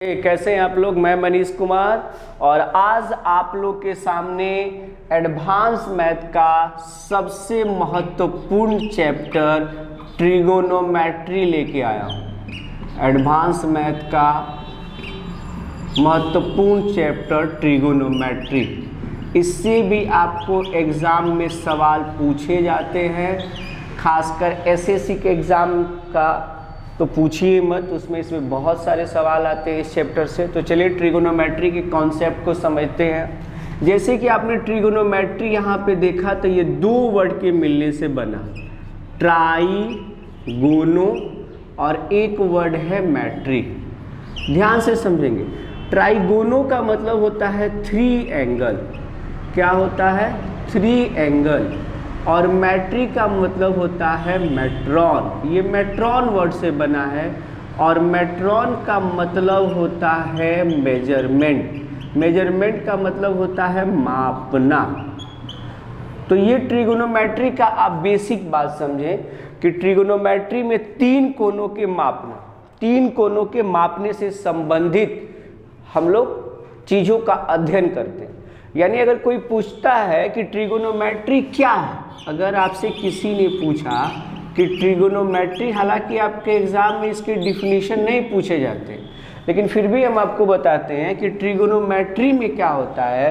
कैसे हैं आप लोग। मैं मनीष कुमार और आज आप लोग के सामने एडवांस मैथ का सबसे महत्वपूर्ण चैप्टर ट्रिगोनोमेट्री लेके आया हूँ। एडवांस मैथ का महत्वपूर्ण चैप्टर ट्रिगोनोमेट्री। इससे भी आपको एग्ज़ाम में सवाल पूछे जाते हैं, खासकर एसएससी के एग्ज़ाम का तो पूछिए मत, इसमें बहुत सारे सवाल आते हैं इस चैप्टर से। तो चलिए ट्रिगोनोमेट्री के कॉन्सेप्ट को समझते हैं। जैसे कि आपने ट्रिगोनोमेट्री यहाँ पे देखा तो ये दो वर्ड के मिलने से बना, ट्राइगोनो और एक वर्ड है मैट्री। ध्यान से समझेंगे। ट्राइगोनो का मतलब होता है थ्री एंगल। क्या होता है? Three angle. और मैट्री का मतलब होता है मेट्रॉन। ये मेट्रॉन वर्ड से बना है और मेट्रॉन का मतलब होता है मेजरमेंट। मेजरमेंट का मतलब होता है मापना। तो ये ट्रिगोनोमेट्री का आप बेसिक बात समझें कि ट्रिगोनोमेट्री में तीन कोनों के मापना, तीन कोनों के मापने से संबंधित हम लोग चीज़ों का अध्ययन करते हैं। यानी अगर कोई पूछता है कि ट्रिगोनोमेट्री क्या है, अगर आपसे किसी ने पूछा कि ट्रिगोनोमेट्री, हालांकि आपके एग्ज़ाम में इसके डिफिनीशन नहीं पूछे जाते, लेकिन फिर भी हम आपको बताते हैं कि ट्रिगोनोमेट्री में क्या होता है।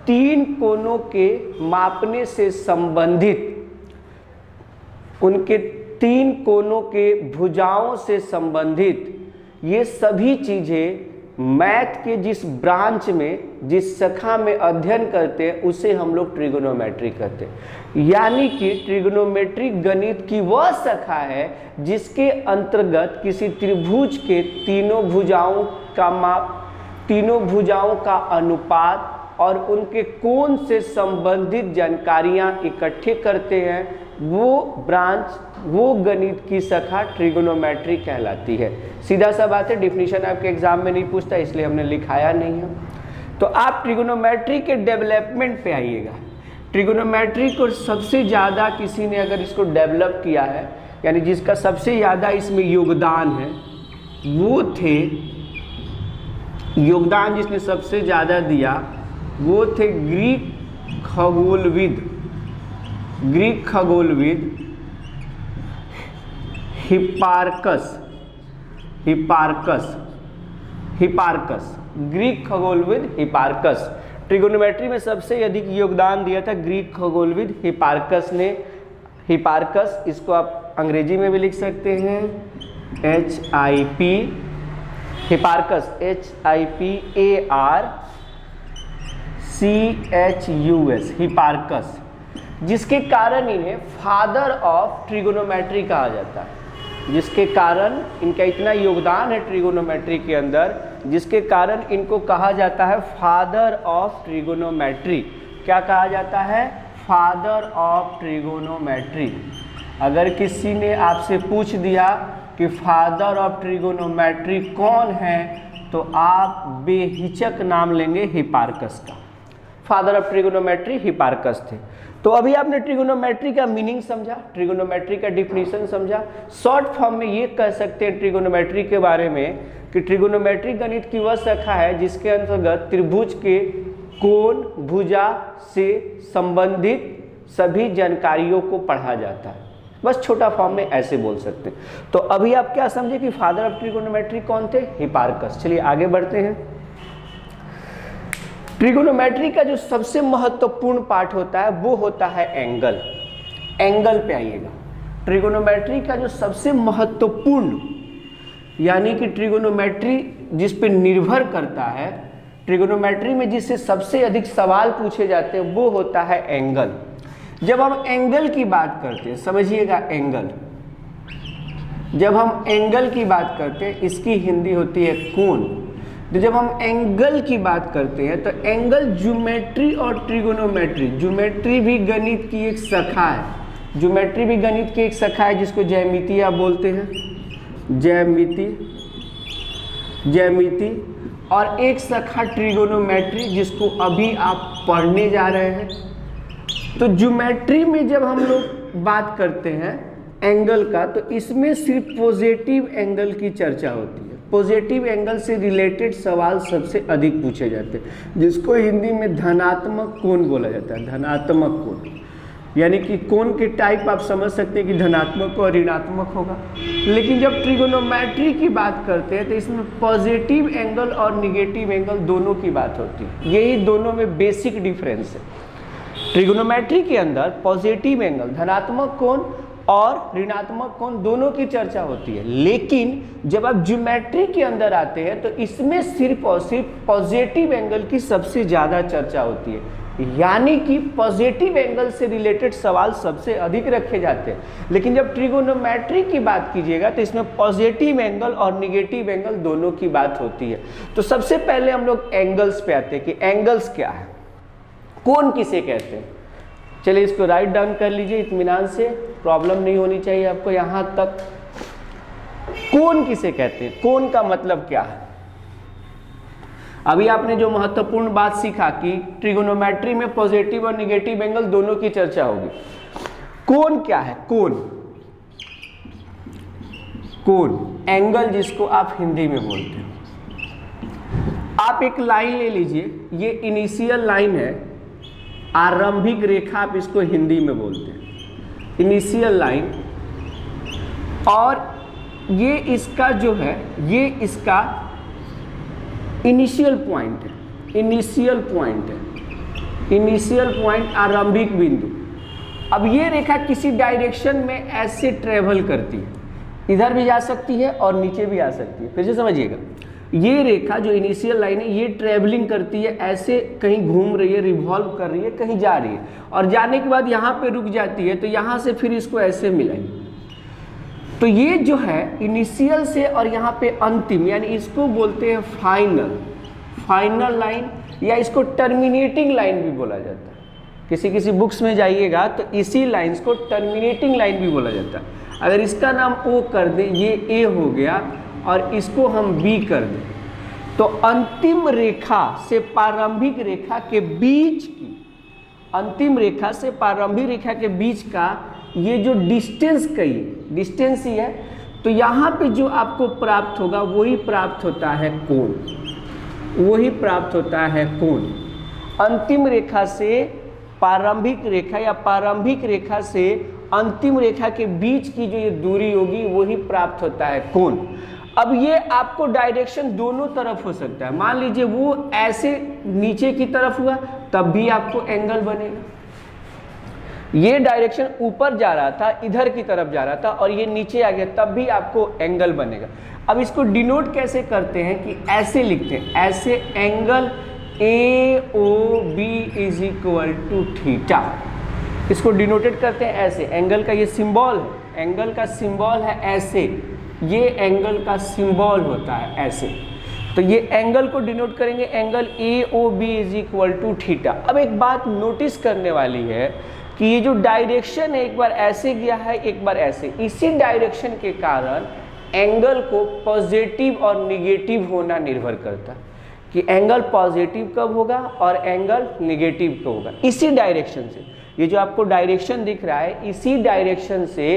तीन कोनों के मापने से संबंधित, उनके तीन कोनों के भुजाओं से संबंधित ये सभी चीज़ें मैथ के जिस ब्रांच में, जिस शाखा में अध्ययन करते हैं उसे हम लोग ट्रिगोनोमेट्री कहते हैं। यानी कि ट्रिगोनोमेट्री गणित की वह शाखा है जिसके अंतर्गत किसी त्रिभुज के तीनों भुजाओं का माप, तीनों भुजाओं का अनुपात और उनके कोण से संबंधित जानकारियां इकट्ठे करते हैं। वो ब्रांच, वो गणित की शाखा ट्रिगोनोमेट्री कहलाती है। सीधा सा बात है, डिफिनीशन आपके एग्जाम में नहीं पूछता, इसलिए हमने लिखाया नहीं है। तो आप ट्रिगोनोमेट्री के डेवलपमेंट पे आइएगा। ट्रिगोनोमेट्री को सबसे ज़्यादा किसी ने अगर इसको डेवलप किया है, यानी जिसका सबसे ज़्यादा इसमें योगदान है, वो थे, योगदान जिसने सबसे ज़्यादा दिया वो थे Greek खगोलविद, Greek खगोलविद Hipparcos. Greek खगोलविद Hipparcos. Trigonometry में सबसे अधिक योगदान दिया था ग्रीक खगोलविद हिपार्कस ने। हिपार्कस, इसको आप अंग्रेजी में भी लिख सकते हैं HIP, हिपार्कस HIPARCHUS, हिपार्कस, जिसके कारण इन्हें फादर ऑफ ट्रिगोनोमेट्री कहा जाता है। जिसके कारण इनका इतना योगदान है ट्रिगोनोमेट्री के अंदर, जिसके कारण इनको कहा जाता है फादर ऑफ ट्रिगोनोमेट्री। क्या कहा जाता है? Father of trigonometry. अगर किसी ने आपसे पूछ दिया कि फादर ऑफ ट्रिगोनोमेट्री कौन है, तो आप बेहिचक नाम लेंगे हिपार्कस का। फादर ऑफ ट्रिगोनोमेट्री हिपार्कस थे। तो अभी आपने ट्रिगोनोमेट्री का मीनिंग समझा, ट्रिगोनोमेट्री का डिफिनीशन समझा। शॉर्ट फॉर्म में ये कह सकते हैं ट्रिगोनोमेट्री के बारे में कि ट्रिगोनोमेट्री गणित की वह शाखा है जिसके अंतर्गत त्रिभुज के कोण, भुजा से संबंधित सभी जानकारियों को पढ़ा जाता है। बस छोटा फॉर्म में ऐसे बोल सकते हैं। तो अभी आप क्या समझे कि फादर ऑफ ट्रिगोनोमेट्री कौन थे? हिपार्कस। चलिए आगे बढ़ते हैं। ट्रिगोनोमेट्री का जो सबसे महत्वपूर्ण पार्ट होता है वो होता है एंगल। एंगल पे आइएगा। ट्रिगोनोमेट्री का जो सबसे महत्वपूर्ण, यानी कि ट्रिगोनोमेट्री जिस पे निर्भर करता है, ट्रिगोनोमेट्री में जिससे सबसे अधिक सवाल पूछे जाते हैं वो होता है एंगल। जब हम एंगल की बात करते हैं, समझिएगा एंगल, जब हम एंगल की बात करते हैं, इसकी हिंदी होती है कोण। तो जब हम एंगल की बात करते हैं तो एंगल ज्योमेट्री और ट्रिगोनोमेट्री, ज्योमेट्री भी गणित की एक शाखा है, ज्योमेट्री भी गणित की एक शाखा है जिसको ज्यामिति आप बोलते हैं, ज्यामिति, और एक शाखा ट्रिगोनोमेट्री जिसको अभी आप पढ़ने जा रहे हैं। तो ज्योमेट्री में जब हम लोग बात करते हैं एंगल का, तो इसमें सिर्फ पॉजिटिव एंगल की चर्चा होती है। पॉजिटिव एंगल से रिलेटेड सवाल सबसे अधिक पूछे जाते हैं, जिसको हिंदी में धनात्मक कोण बोला जाता है। धनात्मक कोण यानी कि कोण के टाइप आप समझ सकते हैं कि धनात्मक और ऋणात्मक होगा। लेकिन जब ट्रिगोनोमेट्री की बात करते हैं तो इसमें पॉजिटिव एंगल और निगेटिव एंगल दोनों की बात होती है। यही दोनों में बेसिक डिफरेंस है। ट्रिगोनोमेट्री के अंदर पॉजिटिव एंगल, धनात्मक कोण और ऋणात्मक कोण दोनों की चर्चा होती है। लेकिन जब आप ज्योमेट्री के अंदर आते हैं तो इसमें सिर्फ और सिर्फ पॉजिटिव एंगल की सबसे ज़्यादा चर्चा होती है, यानी कि पॉजिटिव एंगल से रिलेटेड सवाल सबसे अधिक रखे जाते हैं। लेकिन जब ट्रिगोनोमेट्री की बात कीजिएगा तो इसमें पॉजिटिव एंगल और निगेटिव एंगल दोनों की बात होती है। तो सबसे पहले हम लोग एंगल्स पे आते हैं कि एंगल्स क्या है, कोण किसे कहते हैं। चलिए इसको राइट डाउन कर लीजिए इत्मीनान से, प्रॉब्लम नहीं होनी चाहिए आपको यहाँ तक। कोण किसे कहते हैं, कोण का मतलब क्या है। अभी आपने जो महत्वपूर्ण बात सीखा कि ट्रिगोनोमेट्री में पॉजिटिव और निगेटिव एंगल दोनों की चर्चा होगी। कोण क्या है, कोण, कोण एंगल जिसको आप हिंदी में बोलते हैं। आप एक लाइन ले लीजिए, ये इनिशियल लाइन है, आरंभिक रेखा आप इसको हिंदी में बोलते हैं, इनिशियल लाइन। और ये इसका जो है, ये इसका इनिशियल पॉइंट है, इनिशियल पॉइंट है, इनिशियल पॉइंट आरंभिक बिंदु। अब ये रेखा किसी डायरेक्शन में ऐसे ट्रेवल करती है, इधर भी जा सकती है और नीचे भी आ सकती है। फिर से समझिएगा, ये रेखा जो इनिशियल लाइन है ये ट्रेवलिंग करती है, ऐसे कहीं घूम रही है, रिवॉल्व कर रही है, कहीं जा रही है और जाने के बाद यहाँ पे रुक जाती है, तो यहाँ से फिर इसको ऐसे मिलाएंगे। तो ये जो है इनिशियल से और यहाँ पे अंतिम, यानी इसको बोलते हैं फाइनल, फाइनल लाइन, या इसको टर्मिनेटिंग लाइन भी बोला जाता है। किसी किसी बुक्स में जाइएगा तो इसी लाइंस को टर्मिनेटिंग लाइन भी बोला जाता है। अगर इसका नाम O कर दें, ये A हो गया और इसको हम B कर दें, तो अंतिम रेखा से प्रारंभिक रेखा के बीच की, अंतिम रेखा से प्रारंभिक रेखा के बीच का ये जो डिस्टेंस कहिए, डिस्टेंस ही है, तो यहाँ पे जो आपको प्राप्त होगा वही प्राप्त होता है कोण, वही प्राप्त होता है कोण। अंतिम रेखा से प्रारंभिक रेखा या प्रारंभिक रेखा से अंतिम रेखा के बीच की जो ये दूरी होगी वही प्राप्त होता है कोण। अब ये आपको डायरेक्शन दोनों तरफ हो सकता है। मान लीजिए वो ऐसे नीचे की तरफ हुआ तब भी आपको एंगल बनेगा, ये डायरेक्शन ऊपर जा रहा था, इधर की तरफ जा रहा था और ये नीचे आ गया तब भी आपको एंगल बनेगा। अब इसको डिनोट कैसे करते हैं कि ऐसे लिखते हैं, ऐसे angle AOB is equal to theta, इसको डिनोटेड करते हैं ऐसे। एंगल का ये सिंबल है, एंगल का सिंबल है ऐसे, ये एंगल का सिंबल होता है ऐसे। तो ये एंगल को डिनोट करेंगे, angle AOB is equal to theta. अब एक बात नोटिस करने वाली है कि ये जो डायरेक्शन है एक बार ऐसे गया है, एक बार ऐसे, इसी डायरेक्शन के कारण एंगल को पॉजिटिव और निगेटिव होना निर्भर करता है कि एंगल पॉजिटिव कब होगा और एंगल निगेटिव कब होगा। इसी डायरेक्शन से, ये जो आपको डायरेक्शन दिख रहा है, इसी डायरेक्शन से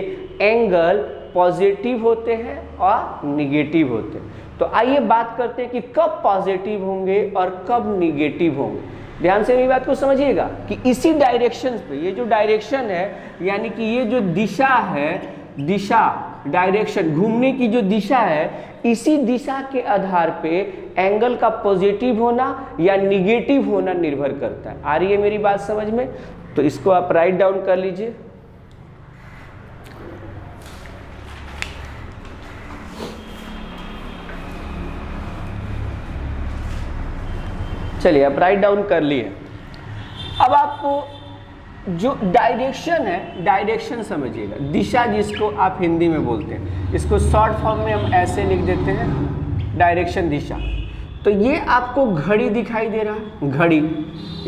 एंगल पॉजिटिव होते हैं और निगेटिव होते हैं। तो आइए बात करते हैं कि कब पॉजिटिव होंगे और कब निगेटिव होंगे। ध्यान से मेरी बात को समझिएगा कि इसी डायरेक्शन पे, ये जो डायरेक्शन है यानी कि ये जो दिशा है, दिशा डायरेक्शन घूमने की जो दिशा है, इसी दिशा के आधार पे एंगल का पॉजिटिव होना या निगेटिव होना निर्भर करता है। आ रही है मेरी बात समझ में? तो इसको आप राइट डाउन कर लीजिए। चलिए आप राइट डाउन कर लिए। अब आपको जो डायरेक्शन है, डायरेक्शन समझिएगा, दिशा जिसको आप हिंदी में बोलते हैं, इसको शॉर्ट फॉर्म में हम ऐसे लिख देते हैं, डायरेक्शन दिशा। तो ये आपको घड़ी दिखाई दे रहा है, घड़ी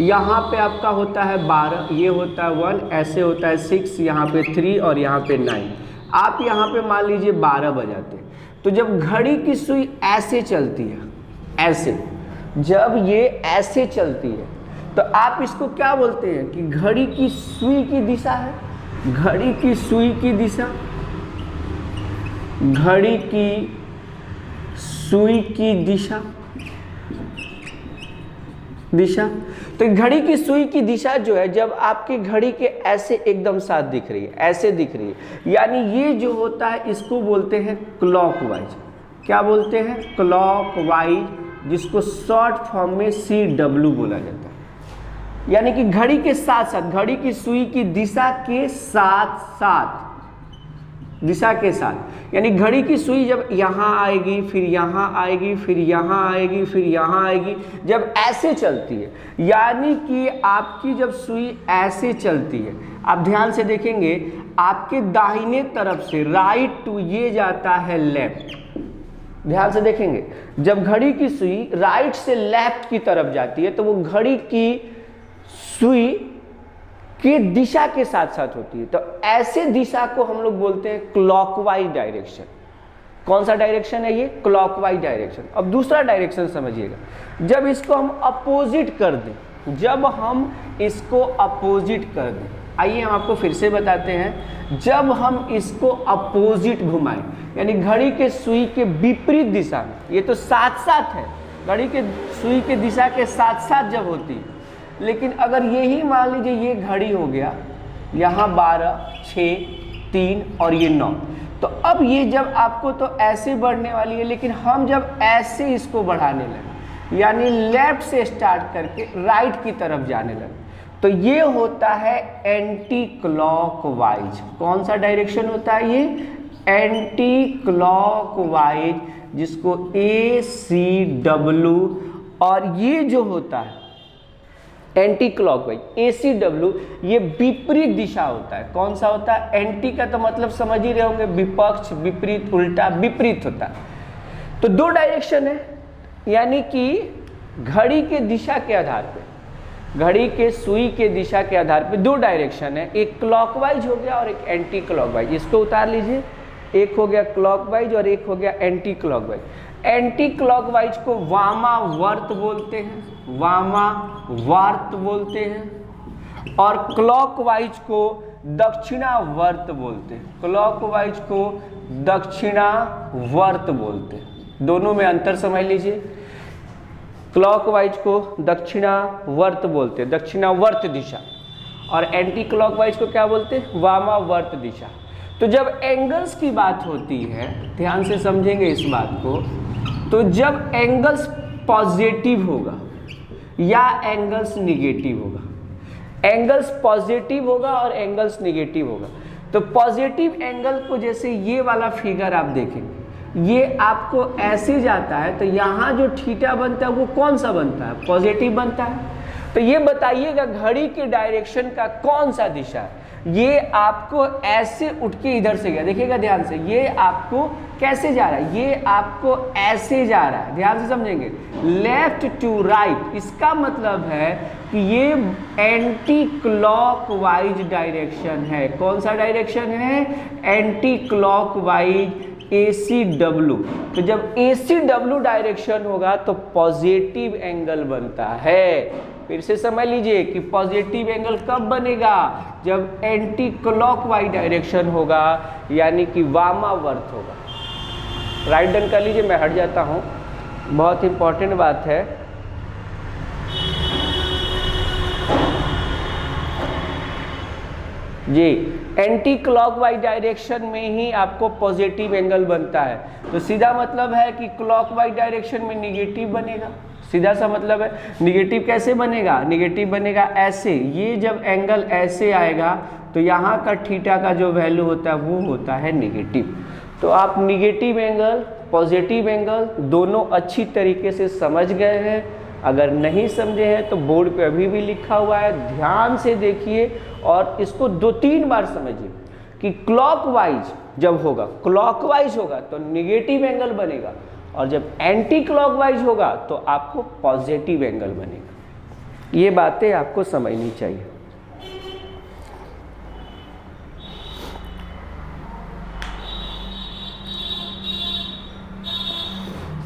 यहाँ पे आपका होता है 12, ये होता है 1, ऐसे होता है 6, यहाँ पे 3 और यहाँ पे 9। आप यहाँ पे मान लीजिए 12 बजाते, तो जब घड़ी की सुई ऐसे चलती है, ऐसे, जब ये ऐसे चलती है तो आप इसको क्या बोलते हैं कि घड़ी की सुई की दिशा है, घड़ी की सुई की दिशा, घड़ी की सुई की दिशा तो घड़ी की सुई की दिशा जो है, जब आपकी घड़ी के ऐसे एकदम साथ दिख रही है, ऐसे दिख रही है, यानी ये जो होता है इसको बोलते हैं क्लॉकवाइज। क्या बोलते हैं? क्लॉकवाइज, जिसको शॉर्ट फॉर्म में CW बोला जाता है। यानी कि घड़ी के साथ साथ, घड़ी की सुई की दिशा के साथ साथ, दिशा के साथ, यानी घड़ी की सुई जब यहाँ आएगी, फिर यहाँ आएगी, फिर यहाँ आएगी, फिर यहाँ आएगी, जब ऐसे चलती है, यानी कि आपकी जब सुई ऐसे चलती है, आप ध्यान से देखेंगे, आपके दाहिने तरफ से राइट टू ये जाता है लेफ्ट। ध्यान से देखेंगे, जब घड़ी की सुई राइट से लेफ्ट की तरफ जाती है तो वो घड़ी की सुई की दिशा के साथ साथ होती है। तो ऐसे दिशा को हम लोग बोलते हैं क्लॉकवाइज डायरेक्शन। कौन सा डायरेक्शन है ये? Clockwise direction. अब दूसरा डायरेक्शन समझिएगा, जब इसको हम अपोजिट कर दें, जब हम इसको अपोजिट कर दें, आइए हम आपको फिर से बताते हैं, जब हम इसको अपोजिट घुमाएं, यानी घड़ी के सुई के विपरीत दिशा में, ये तो साथ साथ है, घड़ी के सुई के दिशा के साथ साथ जब होती है, लेकिन अगर यही मान लीजिए ये घड़ी हो गया, यहाँ 12, 6, 3 और ये 9, तो अब ये जब आपको तो ऐसे बढ़ने वाली है, लेकिन हम जब ऐसे इसको बढ़ाने लगे, यानी लेफ्ट से स्टार्ट करके राइट की तरफ जाने लगे, तो ये होता है एंटी क्लॉकवाइज। कौन सा डायरेक्शन होता है ये? एंटी क्लॉकवाइज, जिसको ACW, और ये जो होता है एंटी क्लॉकवाइज, ACW, ये विपरीत दिशा होता है। कौन सा होता है? एंटी का तो मतलब समझ ही रहे होंगे, विपक्ष, विपरीत, उल्टा, विपरीत होता है। तो दो डायरेक्शन है, यानी कि घड़ी के दिशा के आधार पे, घड़ी के सुई के दिशा के आधार पे दो डायरेक्शन है, एक क्लॉकवाइज हो गया और एक एंटी क्लॉकवाइज। इसको उतार लीजिए, एक हो गया क्लॉकवाइज और एक हो गया एंटी क्लॉकवाइज। एंटी क्लॉकवाइज को वामावर्त बोलते हैं, वामावर्त बोलते हैं, और क्लॉकवाइज को दक्षिणावर्त बोलते हैं, क्लॉकवाइज को दक्षिणावर्त बोलते हैं। दोनों में अंतर समझ लीजिए, क्लॉकवाइज को दक्षिणावर्त बोलते हैं, दक्षिणावर्त दिशा, और एंटी क्लॉकवाइज को क्या बोलते हैं? वामावर्त दिशा। तो जब एंगल्स की बात होती है, ध्यान से समझेंगे इस बात को, तो जब एंगल्स पॉजिटिव होगा या एंगल्स निगेटिव होगा, एंगल्स पॉजिटिव होगा और एंगल्स निगेटिव होगा, तो पॉजिटिव एंगल को, जैसे ये वाला फिगर आप देखेंगे, ये आपको ऐसे जाता है, तो यहाँ जो थीटा बनता है वो कौन सा बनता है? पॉजिटिव बनता है। तो ये बताइएगा घड़ी के डायरेक्शन का कौन सा दिशा है? ये आपको ऐसे उठ के इधर से गया, देखिएगा ध्यान से, ये आपको कैसे जा रहा है? ये आपको ऐसे जा रहा है, ध्यान से समझेंगे, लेफ्ट टू राइट। इसका मतलब है कि ये एंटी क्लॉकवाइज डायरेक्शन है। कौन सा डायरेक्शन है? Anti clockwise, ACW। तो जब ACW डायरेक्शन होगा तो पॉजिटिव एंगल बनता है। फिर से समझ लीजिए कि पॉजिटिव एंगल कब बनेगा? जब एंटी क्लॉकवाइज डायरेक्शन होगा, यानी कि वामावर्त होगा। राइट डन कर लीजिए, मैं हट जाता हूँ, बहुत इंपॉर्टेंट बात है। जी, एंटी क्लॉकवाइज डायरेक्शन में ही आपको पॉजिटिव एंगल बनता है। तो सीधा मतलब है कि क्लॉकवाइज डायरेक्शन में निगेटिव बनेगा, सीधा सा मतलब है। निगेटिव कैसे बनेगा? निगेटिव बनेगा ऐसे, ये जब एंगल ऐसे आएगा तो यहाँ का थीटा का जो वैल्यू होता है वो होता है निगेटिव। तो आप निगेटिव एंगल, पॉजिटिव एंगल दोनों अच्छी तरीके से समझ गए हैं। अगर नहीं समझे हैं तो बोर्ड पे अभी भी लिखा हुआ है, ध्यान से देखिए और इसको 2-3 बार समझिए कि क्लॉकवाइज जब होगा, क्लॉकवाइज होगा तो निगेटिव एंगल बनेगा, और जब एंटी क्लॉकवाइज होगा तो आपको पॉजिटिव एंगल बनेगा। ये बातें आपको समझनी चाहिए।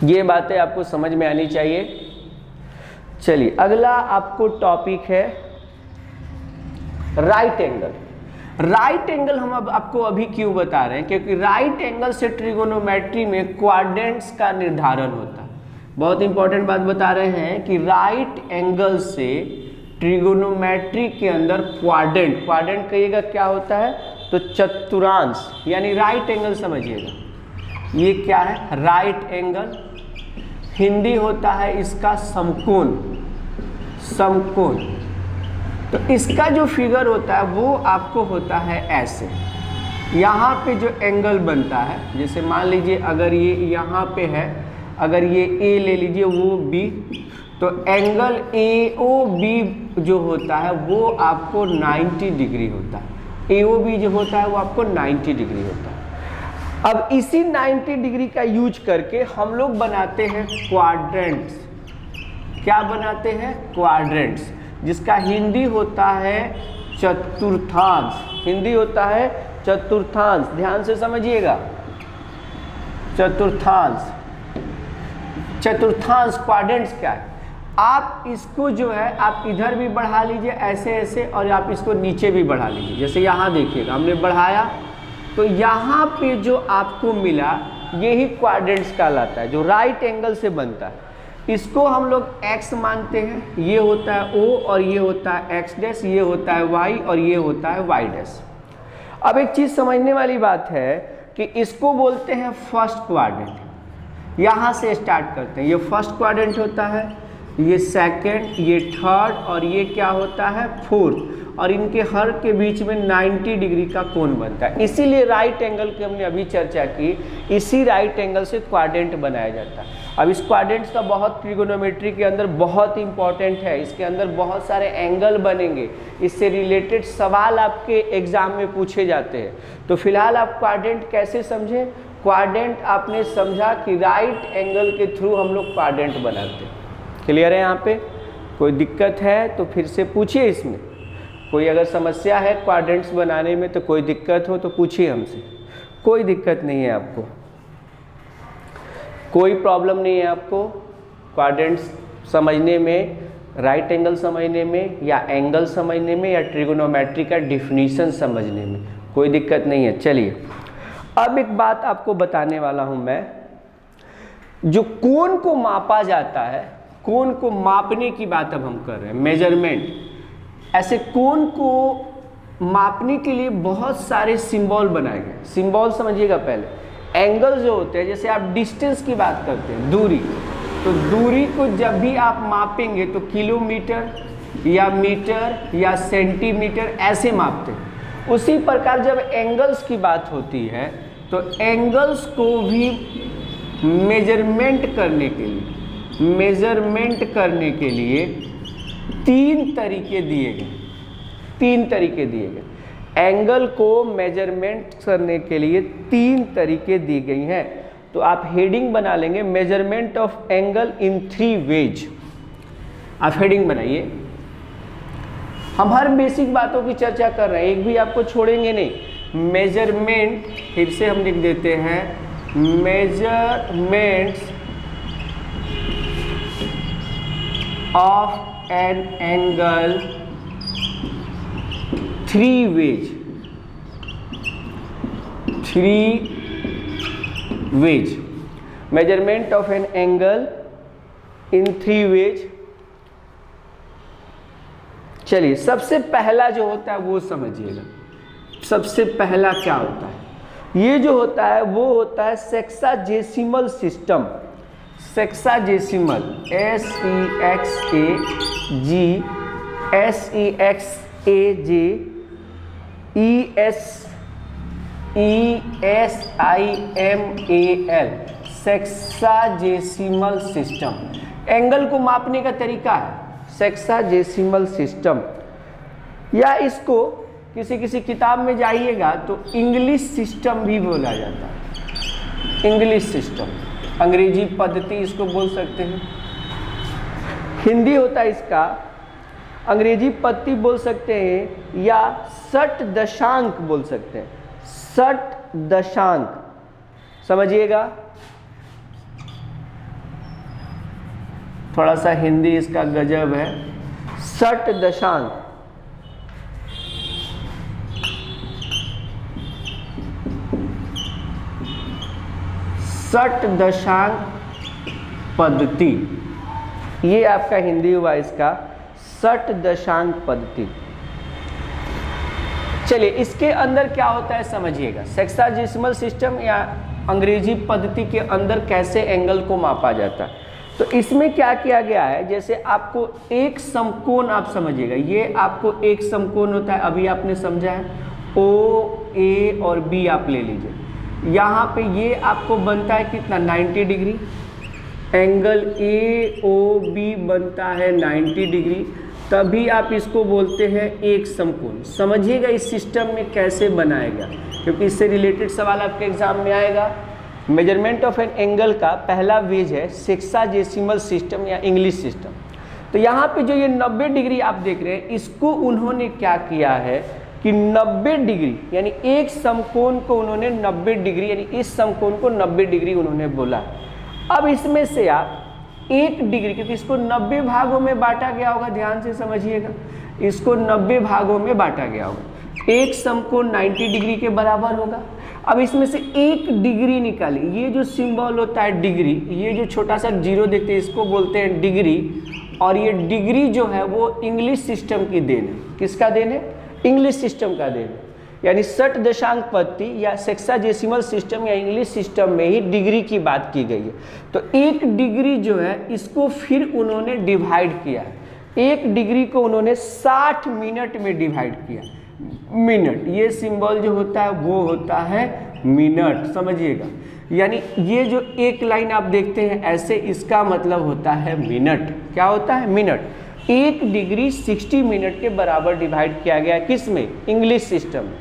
ये बातें आपको समझ में आनी चाहिए। चलिए अगला आपको टॉपिक है राइट एंगल। राइट एंगल हम अब आपको अभी क्यों बता रहे हैं, क्योंकि राइट एंगल से ट्रिगोनोमेट्री में क्वाड्रेंट्स का निर्धारण होता है। बहुत इंपॉर्टेंट बात बता रहे हैं कि राइट एंगल से ट्रिगोनोमेट्री के अंदर क्वाड्रेंट, क्वाड्रेंट कहिएगा क्या होता है, तो चतुर्थांश, यानी राइट एंगल समझिएगा। ये क्या है, राइट एंगल। हिंदी होता है इसका समकोण, समकोण। तो इसका जो फिगर होता है वो आपको होता है ऐसे। यहाँ पे जो एंगल बनता है, जैसे मान लीजिए अगर ये यहाँ पे है, अगर ये ए ले लीजिए, वो बी, तो एंगल AOB जो होता है वो आपको 90 डिग्री होता है। AOB जो होता है वो आपको 90 डिग्री होता है। अब इसी 90 डिग्री का यूज करके हम लोग बनाते हैं क्वाड्रेंट्स। क्या बनाते हैं, क्वाड्रेंट्स, जिसका हिंदी होता है चतुर्थांश। हिंदी होता है चतुर्थांश, ध्यान से समझिएगा, चतुर्थांश। चतुर्थांश क्वाड्रेंट्स क्या है, आप इसको जो है आप इधर भी बढ़ा लीजिए ऐसे ऐसे, और आप इसको नीचे भी बढ़ा लीजिए। जैसे यहाँ देखिएगा हमने बढ़ाया, तो यहाँ पे जो आपको मिला यही क्वाड्रेंट्स कहलाता है, जो राइट एंगल से बनता है। इसको हम लोग x मानते हैं, ये होता है O और ये होता है x डैश, ये होता है y और ये होता है y डैश। अब एक चीज़ समझने वाली बात है कि इसको बोलते हैं फर्स्ट क्वाड्रेंट। यहाँ से स्टार्ट करते हैं, ये फर्स्ट क्वाड्रेंट होता है, ये सेकंड, ये थर्ड और ये क्या होता है फोर्थ, और इनके हर के बीच में 90 डिग्री का कोण बनता है। इसीलिए राइट एंगल की हमने अभी चर्चा की, इसी राइट एंगल से क्वाड्रेंट बनाया जाता है। अब इस क्वाड्रेंट्स का बहुत ट्रिगोनोमेट्री के अंदर बहुत इंपॉर्टेंट है, इसके अंदर बहुत सारे एंगल बनेंगे, इससे रिलेटेड सवाल आपके एग्जाम में पूछे जाते हैं। तो फिलहाल आप क्वाड्रेंट कैसे समझें, क्वाड्रेंट आपने समझा कि राइट एंगल के थ्रू हम लोग क्वाड्रेंट बनाते हैं। क्लियर है? यहाँ पे कोई दिक्कत है तो फिर से पूछिए, इसमें कोई अगर समस्या है क्वाड्रेंट्स बनाने में तो कोई दिक्कत हो तो पूछिए हमसे, कोई दिक्कत नहीं है आपको, कोई प्रॉब्लम नहीं है आपको क्वाड्रेंट्स समझने में, राइट एंगल समझने में, या एंगल समझने में, या ट्रिगोनोमेट्री का डिफिनीशन समझने में, कोई दिक्कत नहीं है। चलिए अब एक बात आपको बताने वाला हूं मैं, जो कोण को मापा जाता है, कोण को मापने की बात अब हम कर रहे हैं, मेजरमेंट। ऐसे कोण को मापने के लिए बहुत सारे सिंबल बनाए गए। सिंबल समझिएगा पहले। एंगल जो होते हैं, जैसे आप डिस्टेंस की बात करते हैं, दूरी, तो दूरी को जब भी आप मापेंगे तो किलोमीटर या मीटर या सेंटीमीटर ऐसे मापते हैं। उसी प्रकार जब एंगल्स की बात होती है तो एंगल्स को भी मेजरमेंट करने के लिए तीन तरीके दिए गए। एंगल को मेजरमेंट करने के लिए तीन तरीके दी गई हैं। तो आप हेडिंग बना लेंगे, measurement of angle in 3 ways. आप हेडिंग बनाइए। हम हर बेसिक बातों की चर्चा कर रहे हैं, एक भी आपको छोड़ेंगे नहीं। मेजरमेंट, फिर से हम लिख देते हैं, measurements of an angle 3 ways. Measurement of an angle in 3 ways. चलिए सबसे पहला जो होता है वो समझिएगा। सबसे पहला क्या होता है, ये जो होता है वो होता है sexagesimal system. Sexagesimal, SEXAGESEXIMAL, sexagesimal system. Angle को मापने का तरीका है सेक्साजेसिमल सिस्टम, या इसको किसी किताब में जाइएगा तो इंग्लिश सिस्टम भी बोला जाता है। इंग्लिश सिस्टम, अंग्रेजी पद्धति इसको बोल सकते हैं। हिंदी होता है इसका, अंग्रेजी पद्धति बोल सकते हैं, या षट दशांक बोल सकते हैं। षट दशांक समझिएगा, थोड़ा सा हिंदी इसका गजब है। षट दशांक, षट दशांक पद्धति, ये आपका हिंदी हुआ इसका षट दशांक पद्धति। चलिए इसके अंदर क्या होता है समझिएगा। सेक्साडेसिमल सिस्टम या अंग्रेजी पद्धति के अंदर कैसे एंगल को मापा जाता है। तो इसमें क्या किया गया है, जैसे आपको एक समकोण, आप समझिएगा ये आपको एक समकोण होता है, अभी आपने समझा है, ओ ए और बी आप ले लीजिए। यहाँ पे ये आपको बनता है कितना, 90 degree. Angle A O B बनता है 90 डिग्री, तभी आप इसको बोलते हैं एक समकोण। समझिएगा इस सिस्टम में कैसे बनाएगा, क्योंकि इससे रिलेटेड सवाल आपके एग्जाम में आएगा। मेजरमेंट ऑफ एन एंगल का पहला वेज है सेक्साडेसिमल सिस्टम या इंग्लिश सिस्टम। तो यहाँ पे जो ये 90 डिग्री आप देख रहे हैं, इसको उन्होंने क्या किया है कि 90 डिग्री यानी एक समकोण को उन्होंने 90 डिग्री यानी इस समकोण को 90 डिग्री उन्होंने बोला। अब इसमें से आप 1 डिग्री, क्योंकि इसको 90 भागों में बांटा गया होगा, ध्यान से समझिएगा, इसको 90 भागों में बांटा गया होगा। एक समकोण 90 डिग्री के बराबर होगा। अब इसमें से 1 डिग्री निकालिए। ये जो सिंबल होता है डिग्री, ये जो छोटा सा जीरो देखते हैं इसको बोलते हैं डिग्री। और ये डिग्री जो है वो इंग्लिश सिस्टम की देन है। किसका देन है? इंग्लिश सिस्टम का देन है। यानी षट दशांक पद्धति या सेक्साडेसिमल सिस्टम या इंग्लिश सिस्टम में ही डिग्री की बात की गई है। तो 1 डिग्री जो है इसको फिर उन्होंने डिवाइड किया है। 1 डिग्री को उन्होंने 60 मिनट में डिवाइड किया। मिनट, ये सिंबल जो होता है वो होता है मिनट, समझिएगा। यानी ये जो एक लाइन आप देखते हैं ऐसे, इसका मतलब होता है मिनट। क्या होता है? मिनट। 1 डिग्री 60 मिनट के बराबर डिवाइड किया गया किस में? इंग्लिश सिस्टम में।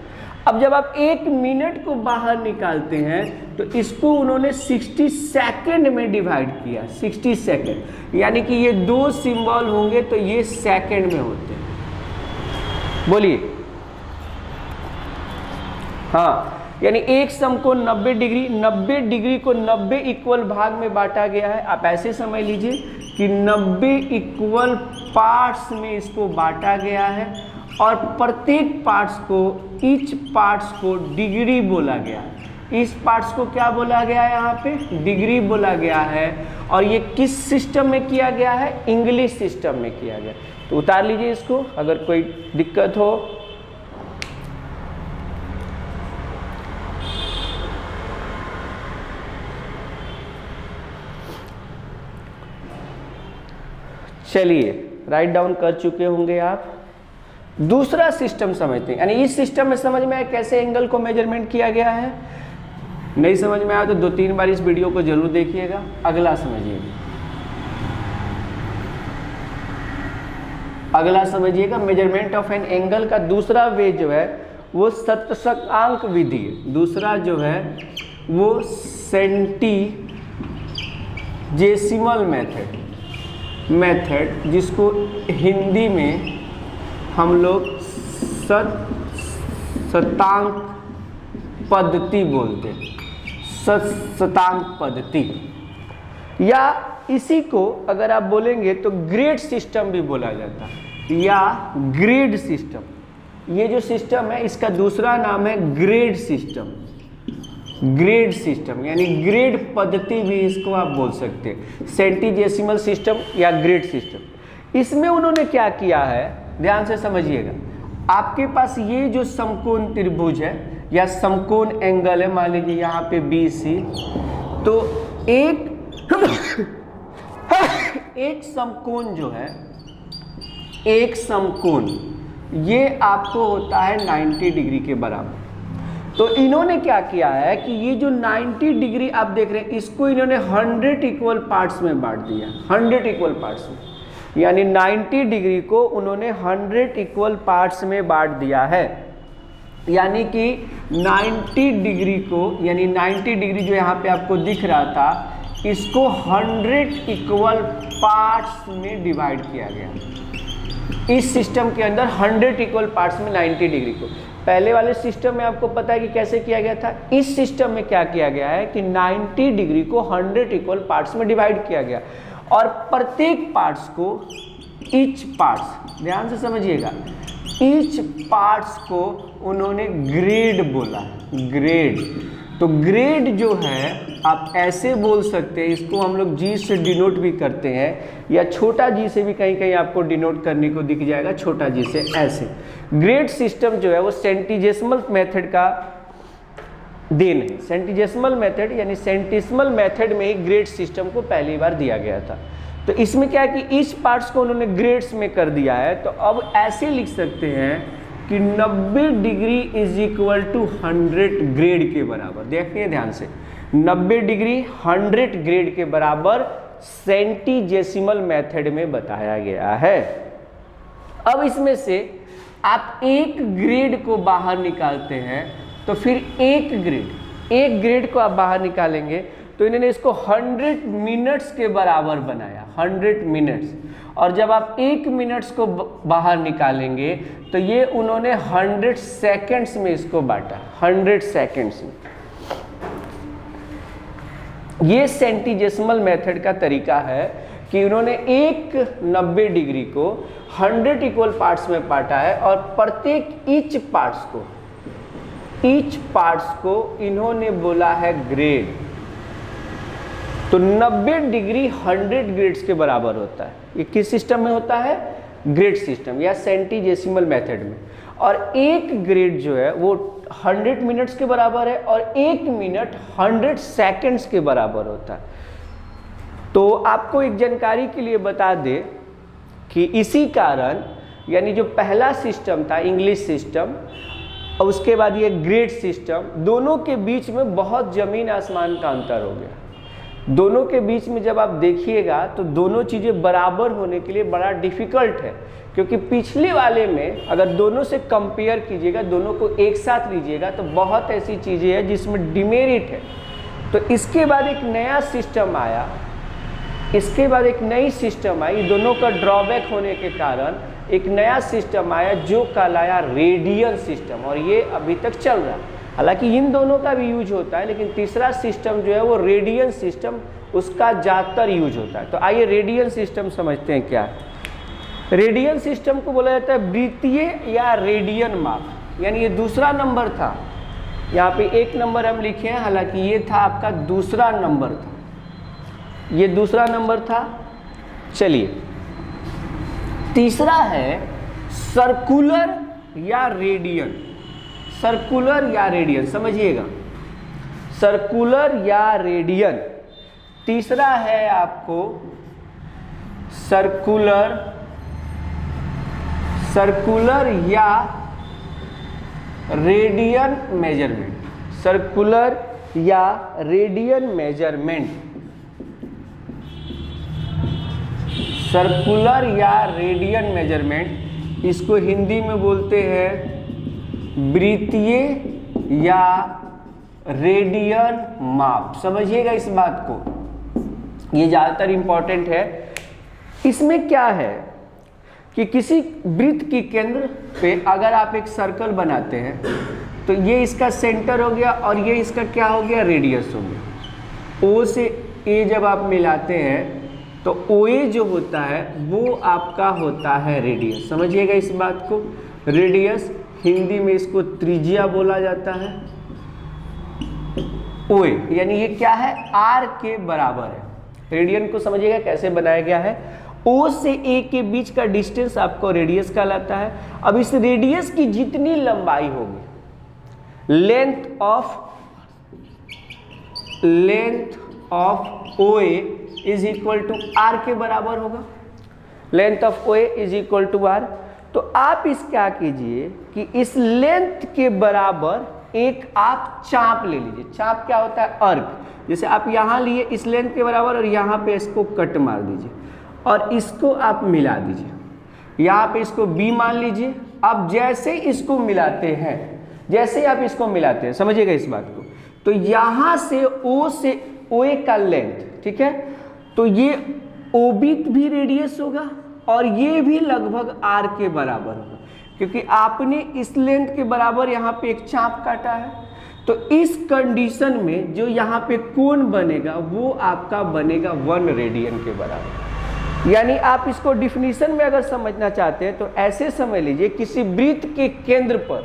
अब जब आप 1 मिनट को बाहर निकालते हैं तो इसको उन्होंने 60 सेकंड में डिवाइड किया। 60 सेकंड, यानी कि ये 2 सिंबल होंगे तो ये सेकंड में होते हैं। बोलिए। हाँ, यानी एक समकोण 90 डिग्री, 90 डिग्री को 90 इक्वल भाग में बांटा गया है। आप ऐसे समझ लीजिए कि 90 इक्वल पार्ट्स में इसको बांटा गया है और प्रत्येक पार्ट्स को, ईच पार्ट्स को डिग्री बोला गया है। इस पार्ट्स को क्या बोला गया है? यहाँ पे डिग्री बोला गया है। और ये किस सिस्टम में किया गया है? इंग्लिश सिस्टम में किया गया। तो उतार लीजिए इसको, अगर कोई दिक्कत हो। चलिए, राइट डाउन कर चुके होंगे आप। दूसरा सिस्टम समझते हैं, यानी इस सिस्टम में समझ में आया कैसे एंगल को मेजरमेंट किया गया है। नहीं समझ में आया तो 2-3 बार इस वीडियो को जरूर देखिएगा। अगला समझिएगा, अगला समझिएगा। मेजरमेंट ऑफ एन एंगल का दूसरा वे जो है वो शतशांक विधि है। दूसरा जो है वो सेंटीजेसिमल मेथड, जिसको हिंदी में हम लोग शतांक पद्धति बोलते हैं। शतांक पद्धति, या इसी को अगर आप बोलेंगे तो ग्रेड सिस्टम भी बोला जाता है, या ग्रेड सिस्टम। ये जो सिस्टम है इसका दूसरा नाम है ग्रेड सिस्टम। ग्रेड सिस्टम यानी ग्रेड पद्धति भी इसको आप बोल सकते हैं। सेंटीजेसिमल सिस्टम या ग्रेड सिस्टम। इसमें उन्होंने क्या किया है, ध्यान से समझिएगा। आपके पास ये जो समकोण त्रिभुज है या समकोण एंगल है, मान लीजिए यहाँ पे BC, तो एक समकोण जो है, एक समकोण ये आपको होता है 90 डिग्री के बराबर। तो इन्होंने क्या किया है कि ये जो 90 डिग्री आप देख रहे हैं इसको इन्होंने 100 इक्वल पार्ट्स में बांट दिया। 100 इक्वल पार्ट्स में, यानी 90 डिग्री को उन्होंने 100 इक्वल पार्ट्स में बांट दिया है। यानी कि 90 डिग्री को, यानी 90 डिग्री जो यहाँ पे आपको दिख रहा था, इसको 100 इक्वल पार्ट्स में डिवाइड किया गया। इस सिस्टम के अंदर 100 इक्वल पार्ट्स में 90 डिग्री को। पहले वाले सिस्टम में आपको पता है कि कैसे किया गया था। इस सिस्टम में क्या किया गया है कि 90 डिग्री को 100 इक्वल पार्ट्स में डिवाइड किया गया और प्रत्येक पार्ट्स को, ईच पार्ट्स, ध्यान से समझिएगा, ईच पार्ट्स को उन्होंने ग्रेड बोला। ग्रेड तो ग्रेड जो है आप ऐसे बोल सकते हैं, इसको हम लोग जी से डिनोट भी करते हैं, या छोटा जी से भी कहीं कहीं आपको डिनोट करने को दिख जाएगा, छोटा जी से ऐसे। ग्रेड सिस्टम जो है वो सेंटिजेसिमल मेथड का देन है। सेंटिजेसिमल मेथड यानी सेंटिसिमल मेथड में ही ग्रेड सिस्टम को पहली बार दिया गया था। तो इसमें क्या है कि इस पार्ट्स को उन्होंने ग्रेड्स में कर दिया है। तो अब ऐसे लिख सकते हैं कि 90 degree is equal to 100 grade के बराबर। देखिए ध्यान से, 90 डिग्री 100 ग्रेड के बराबर सेंटिजेसिमल मेथड में बताया गया है। अब इसमें से आप एक ग्रेड को बाहर निकालते हैं, तो फिर एक ग्रेड को आप बाहर निकालेंगे, तो इन्होंने इसको 100 मिनट्स के बराबर बनाया, 100 मिनट्स। और जब आप 1 मिनट्स को बाहर निकालेंगे तो ये उन्होंने 100 सेकेंड्स में इसको बांटा, 100 सेकेंड्स में। ये सेंटिजेसिमल मेथड का तरीका है कि उन्होंने एक 90 डिग्री को 100 इक्वल पार्ट्स में बांटा है, और प्रत्येक ईच पार्ट्स को इन्होंने बोला है ग्रेड। तो 90 डिग्री 100 ग्रेड्स के बराबर होता है। ये किस सिस्टम में होता है? ग्रेड सिस्टम या सेंटिजेसिमल मेथड में। और एक ग्रेड जो है वो 100 मिनट्स के बराबर है, और 1 मिनट 100 सेकेंड्स के बराबर होता है। तो आपको एक जानकारी के लिए बता दें कि इसी कारण, यानी जो पहला सिस्टम था इंग्लिश सिस्टम और उसके बाद ये ग्रेड सिस्टम, दोनों के बीच में बहुत ज़मीन आसमान का अंतर हो गया। दोनों के बीच में जब आप देखिएगा तो दोनों चीज़ें बराबर होने के लिए बड़ा डिफ़िकल्ट है, क्योंकि पिछले वाले में अगर दोनों से कंपेयर कीजिएगा, दोनों को एक साथ लीजिएगा, तो बहुत ऐसी चीज़ें हैं जिसमें डिमेरिट है। तो इसके बाद एक नया सिस्टम आया, इसके बाद एक नई सिस्टम आई, दोनों का ड्रॉबैक होने के कारण एक नया सिस्टम आया जो कहलाया रेडियन सिस्टम, और ये अभी तक चल रहा है। हालांकि इन दोनों का भी यूज होता है, लेकिन तीसरा सिस्टम जो है वो रेडियन सिस्टम, उसका ज़्यादातर यूज होता है। तो आइए रेडियन सिस्टम समझते हैं क्या है। रेडियन सिस्टम को बोला जाता है वृत्तीय या रेडियन माप। यानी ये दूसरा नंबर था, यहाँ पे एक नंबर हम लिखे हैं, हालांकि ये था आपका दूसरा नंबर था, ये दूसरा नंबर था। चलिए तीसरा है सर्कुलर या रेडियन। सर्कुलर या रेडियन समझिएगा, सर्कुलर या रेडियन। तीसरा है आपको सर्कुलर या रेडियन मेजरमेंट। सर्कुलर या रेडियन मेजरमेंट। सर्कुलर या रेडियन मेजरमेंट, इसको हिंदी में बोलते हैं वृत्तीय या रेडियन माप। समझिएगा इस बात को, ये ज़्यादातर इंपॉर्टेंट है। इसमें क्या है कि किसी वृत्त की केंद्र पे अगर आप एक सर्कल बनाते हैं, तो ये इसका सेंटर हो गया और ये इसका क्या हो गया? रेडियस हो गया। ओ से ए जब आप मिलाते हैं तो ओ ए जो होता है वो आपका होता है रेडियस। समझिएगा इस बात को, रेडियस हिंदी में इसको त्रिज्या बोला जाता है। ओ ए यानी ये क्या है? आर के बराबर है। रेडियन को समझिएगा कैसे बनाया गया है। ओ से ए के बीच का डिस्टेंस आपको रेडियस कहलाता है। अब इस रेडियस की जितनी लंबाई होगी, length of O A is equal to R के बराबर होगा। Length of O A is equal to R. तो आप इस क्या कीजिए कि इस लेंथ के बराबर एक आप चाप ले लीजिए। चाप क्या होता है? अर्क। जैसे आप यहाँ लिए इस लेंथ के बराबर और यहाँ पे इसको कट मार दीजिए और इसको आप मिला दीजिए। यहाँ पे इसको बी मान लीजिए। अब जैसे इसको मिलाते हैं, जैसे आप इसको मिलाते हैं, समझिएगा इस बात को, तो यहाँ से ओ से ओ ए का लेंथ, ठीक है, तो ये ओ बी भी रेडियस होगा और ये भी लगभग आर के बराबर होगा, क्योंकि आपने इस लेंथ के बराबर यहाँ पे एक चाप काटा है। तो इस कंडीशन में जो यहाँ पे कोण बनेगा वो आपका बनेगा 1 रेडियन के बराबर। यानी आप इसको डिफिनीशन में अगर समझना चाहते हैं तो ऐसे समझ लीजिए, किसी वृत्त के केंद्र पर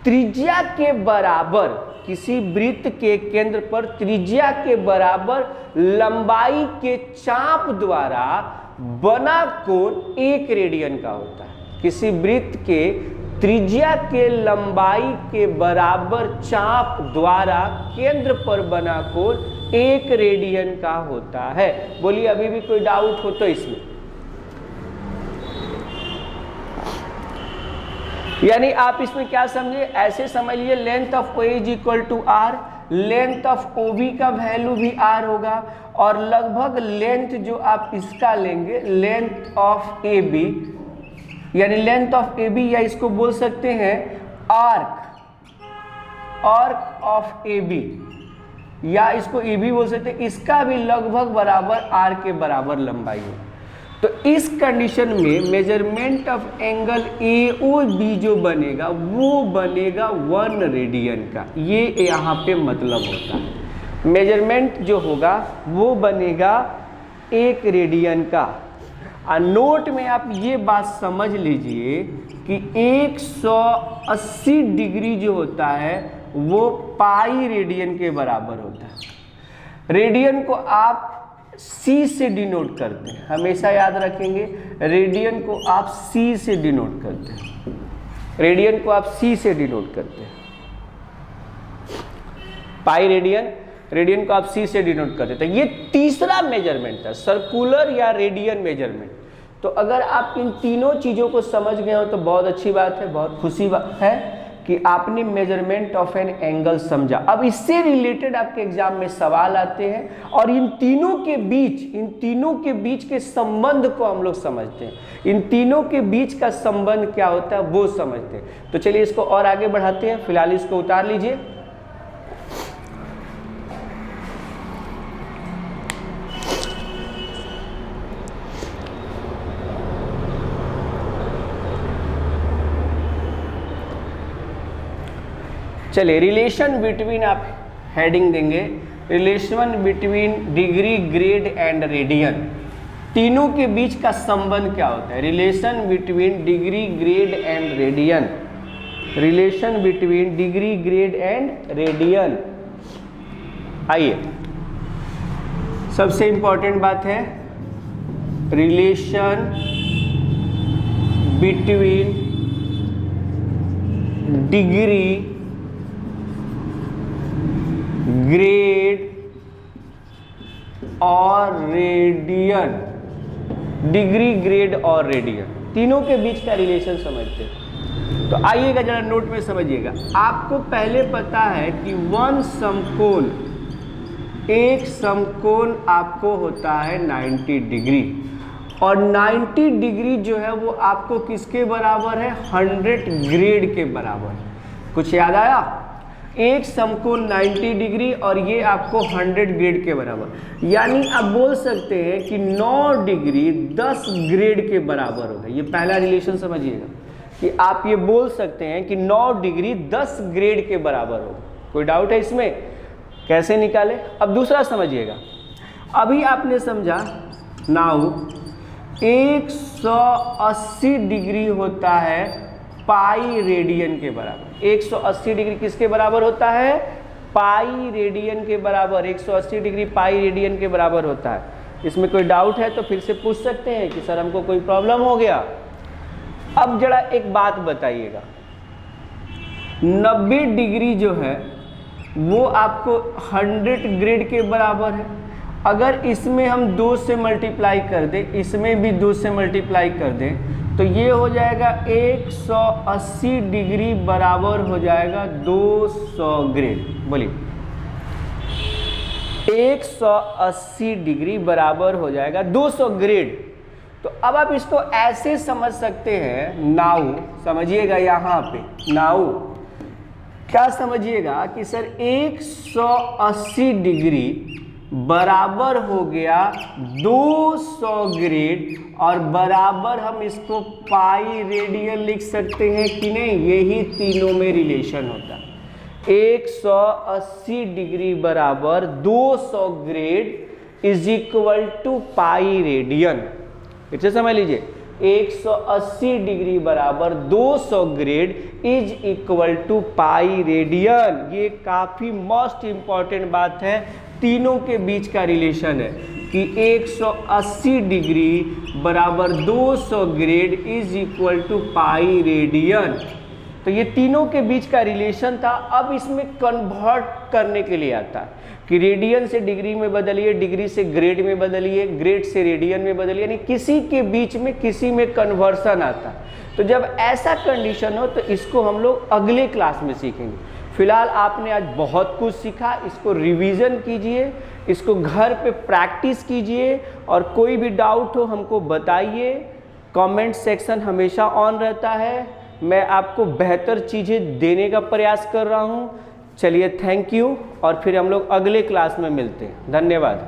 त्रिज्या के बराबर किसी वृत्त के केंद्र पर त्रिज्या के बराबर लंबाई के चाप द्वारा बना कोण 1 रेडियन का होता है। किसी वृत्त के त्रिज्या के लंबाई के बराबर चाप द्वारा केंद्र पर बना कोण 1 रेडियन का होता है। बोलिए अभी भी कोई डाउट हो तो इसमें? यानी आप इसमें क्या समझे, ऐसे समझ लीजिए length of O is equal to R, length of O B का वैल्यू भी आर होगा और लगभग लेंथ जो आप इसका लेंगे लेंथ ऑफ ए बी, यानी लेंथ ऑफ ए बी, या इसको बोल सकते हैं आर्क ऑफ ए बी, या इसको ए बी बोल सकते हैं, इसका भी लगभग बराबर आर के बराबर लंबाई है। तो इस कंडीशन में measurement of angle A O B जो बनेगा वो बनेगा 1 रेडियन का। ये यहाँ पे मतलब होता है मेजरमेंट जो होगा वो बनेगा 1 रेडियन का। नोट में आप ये बात समझ लीजिए कि 180 डिग्री जो होता है वो पाई रेडियन के बराबर होता है। रेडियन को आप C से डिनोट करते हैं, हमेशा याद रखेंगे, रेडियन को आप C से डिनोट करते हैं, रेडियन को आप C से डिनोट करते हैं। पाई रेडियन, रेडियन को आप C से डिनोट करते थे। ये तीसरा मेजरमेंट था, सर्कुलर या रेडियन मेजरमेंट। तो अगर आप इन तीनों चीज़ों को समझ गए हो तो बहुत अच्छी बात है, बहुत खुशी बात है कि आपने मेजरमेंट ऑफ एन एंगल समझा। अब इससे रिलेटेड आपके एग्जाम में सवाल आते हैं और इन तीनों के बीच के संबंध को हम लोग समझते हैं। इन तीनों के बीच का संबंध क्या होता है वो समझते हैं। तो चलिए इसको और आगे बढ़ाते हैं, फिलहाल इसको उतार लीजिए। चलिए रिलेशन बिटवीन आप हेडिंग देंगे, relation between degree, grade and radian. तीनों के बीच का संबंध क्या होता है? Relation between degree, grade and radian. Relation between degree, grade and radian. आइए, सबसे इंपॉर्टेंट बात है रिलेशन बिटवीन डिग्री, ग्रेड और रेडियन। डिग्री, ग्रेड और रेडियन, तीनों के बीच का रिलेशन समझते हैं। तो आइएगा जरा नोट में समझिएगा। आपको पहले पता है कि एक समकोण आपको होता है 90 डिग्री, और 90 डिग्री जो है वो आपको किसके बराबर है? 100 ग्रेड के बराबर। कुछ याद आया? एक समकोण 90 डिग्री और ये आपको 100 ग्रेड के बराबर, यानी आप बोल सकते हैं कि 9 डिग्री 10 ग्रेड के बराबर होगा। ये पहला रिलेशन समझिएगा कि आप ये बोल सकते हैं कि 9 डिग्री 10 ग्रेड के बराबर होगा। कोई डाउट है इसमें? कैसे निकाले? अब दूसरा समझिएगा। अभी आपने समझा नाउ 180 डिग्री होता है पाई रेडियन के बराबर। 180 डिग्री किसके बराबर होता है? पाई रेडियन के बराबर। 180 डिग्री पाई रेडियन के बराबर होता है। इसमें कोई डाउट है तो फिर से पूछ सकते हैं कि सर हमको कोई प्रॉब्लम हो गया। अब जरा एक बात बताइएगा, 90 डिग्री जो है वो आपको 100 ग्रेड के बराबर है। अगर इसमें हम 2 से मल्टीप्लाई कर दें, इसमें भी 2 से मल्टीप्लाई कर दें, तो ये हो जाएगा 180 डिग्री बराबर हो जाएगा 200 ग्रेड। बोलिए 180 डिग्री बराबर हो जाएगा 200 ग्रेड। तो अब आप इसको ऐसे समझ सकते हैं, नाउ समझिएगा, यहाँ पे नाउ क्या समझिएगा कि सर 180 डिग्री बराबर हो गया 200 ग्रेड, और बराबर हम इसको पाई रेडियन लिख सकते हैं कि नहीं? यही तीनों में रिलेशन होता है। 180 डिग्री बराबर 200 grade is equal to pi radian. इसे समझ लीजिए, 180 डिग्री बराबर 200 grade is equal to pi radian. ये काफ़ी मोस्ट इम्पॉर्टेंट बात है, तीनों के बीच का रिलेशन है कि 180 डिग्री बराबर 200 grade is equal to pi radian. तो ये तीनों के बीच का रिलेशन था। अब इसमें कन्वर्ट करने के लिए आता है कि रेडियन से डिग्री में बदलिए, डिग्री से ग्रेड में बदलिए, ग्रेड से रेडियन में बदलिए, यानी किसी के बीच में किसी में कन्वर्सन आता है। तो जब ऐसा कंडीशन हो तो इसको हम लोग अगले क्लास में सीखेंगे। फिलहाल आपने आज बहुत कुछ सीखा, इसको रिवीजन कीजिए, इसको घर पे प्रैक्टिस कीजिए और कोई भी डाउट हो हमको बताइए। कमेंट सेक्शन हमेशा ऑन रहता है, मैं आपको बेहतर चीज़ें देने का प्रयास कर रहा हूँ। चलिए थैंक यू, और फिर हम लोग अगले क्लास में मिलते हैं। धन्यवाद।